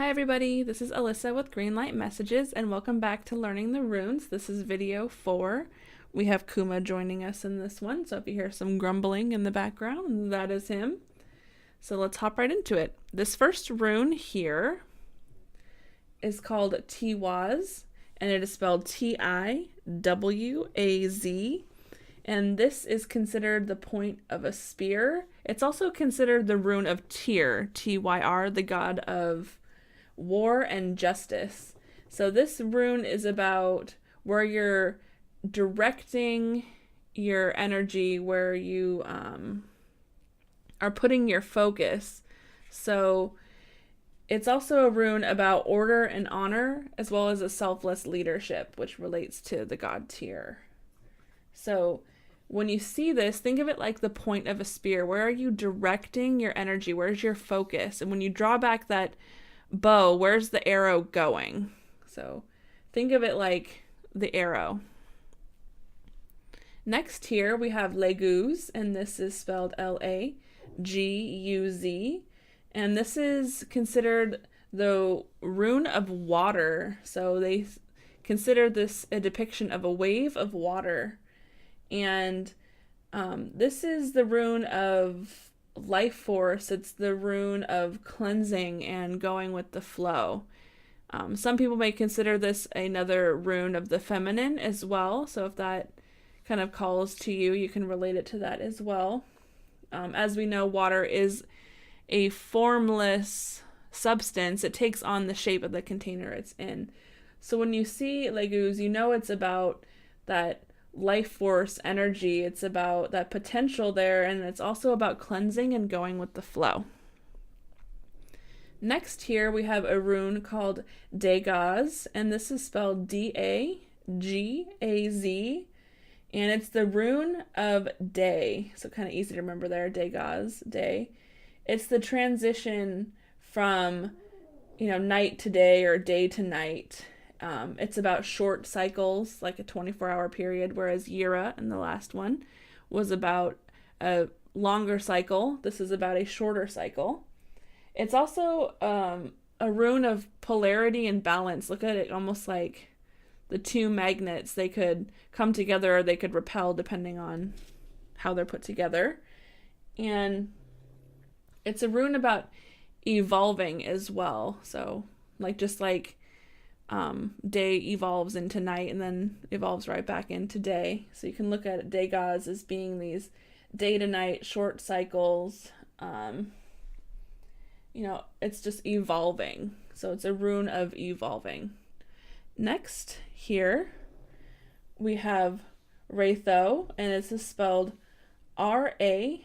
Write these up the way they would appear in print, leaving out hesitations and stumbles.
Hi everybody, this is Alyssa with Greenlight Messages and welcome back to Learning the Runes. This is video 4. We have Kuma joining us in this one, so if you hear some grumbling in the background, that is him. So let's hop right into it. This first rune here is called Tiwaz, and it is spelled Tiwaz, and this is considered the point of a spear. It's also considered the rune of Tyr, Tyr, the god of war and justice. So this rune is about where you're directing your energy, where you are putting your focus. So it's also a rune about order and honor, as well as a selfless leadership, which relates to the god Tyr. So when you see this, think of it like the point of a spear. Where are you directing your energy? Where's your focus? And when you draw back that bow, where's the arrow going? So think of it like the arrow. Next here we have Laguz, and this is spelled Laguz, and this is considered the rune of water. So they consider this a depiction of a wave of water, and this is the rune of life force. It's the rune of cleansing and going with the flow. Some people may consider this another rune of the feminine as well, so if that kind of calls to you, you can relate it to that as well. As we know, water is a formless substance. It takes on the shape of the container it's in. So when you see Laguz, you know it's about that life force energy. It's about that potential there, and it's also about cleansing and going with the flow. Next here we have a rune called Dagaz, and this is spelled Dagaz, and it's the rune of day. So kind of easy to remember there, Dagaz, day. It's the transition from, night to day or day to night. It's about short cycles, like a 24-hour period, whereas Yira, in the last one, was about a longer cycle. This is about a shorter cycle. It's also a rune of polarity and balance. Look at it almost like the two magnets. They could come together or they could repel depending on how they're put together. And it's a rune about evolving as well. So just like day evolves into night and then evolves right back into day. So you can look at Dagaz as being these day to night short cycles. It's just evolving. So it's a rune of evolving. Next here we have Raidho, and this is spelled Raidho.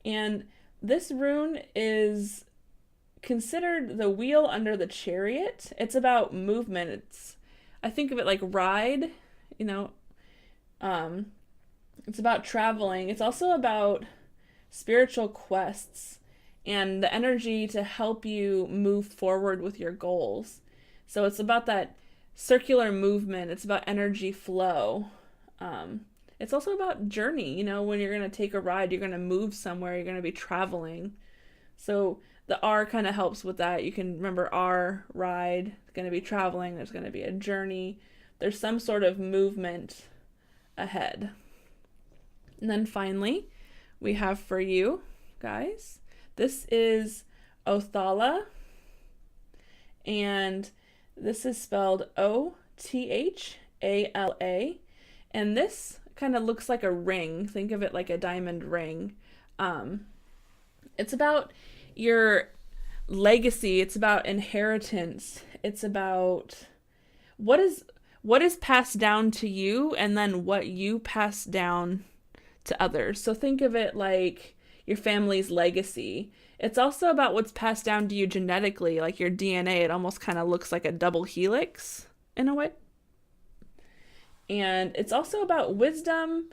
And this rune is considered the wheel under the chariot. It's about movement. I think of it like ride, it's about traveling. It's also about spiritual quests and the energy to help you move forward with your goals. So it's about that circular movement. It's about energy flow. It's also about journey. When you're going to take a ride, you're going to move somewhere, you're going to be traveling. So the R kind of helps with that. You can remember R, ride, going to be traveling, there's going to be a journey. There's some sort of movement ahead. And then finally, we have for you guys, this is Othala, and this is spelled Othala, and this kind of looks like a ring. Think of it like a diamond ring. It's about your legacy. It's about inheritance. It's about what is passed down to you, and then what you pass down to others. So think of it like your family's legacy. It's also about what's passed down to you genetically, like your DNA. It almost kind of looks like a double helix in a way. And it's also about wisdom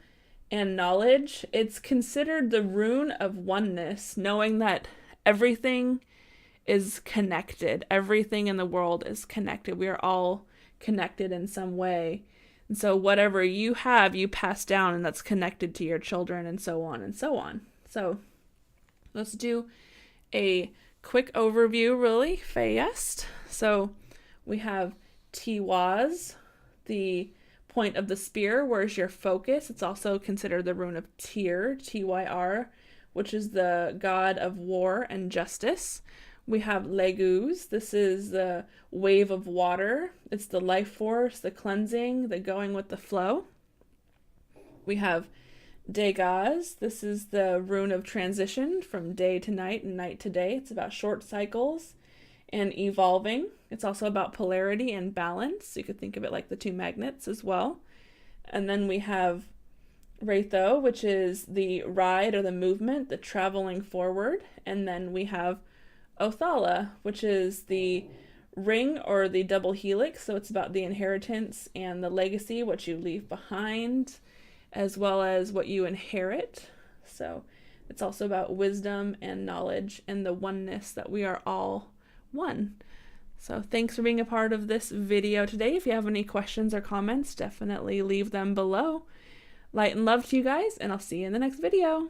and knowledge. It's considered the rune of oneness, knowing that everything is connected. Everything in the world is connected. We are all connected in some way. And so whatever you have, you pass down, and that's connected to your children, and so on and so on. So let's do a quick overview, really fast. So we have Tiwaz, the point of the spear. Where's your focus? It's also considered the rune of Tyr, Tyr, which is the god of war and justice. We have Laguz. This is the wave of water. It's the life force, the cleansing, the going with the flow. We have Dagaz. This is the rune of transition from day to night and night to day. It's about short cycles and evolving. It's also about polarity and balance. You could think of it like the two magnets as well. And then we have Raidho, which is the ride or the movement, the traveling forward. And then we have Othala, which is the ring or the double helix. So it's about the inheritance and the legacy, what you leave behind, as well as what you inherit. So it's also about wisdom and knowledge and the oneness that we are all one. So thanks for being a part of this video today. If you have any questions or comments, definitely leave them below. Light and love to you guys, and I'll see you in the next video.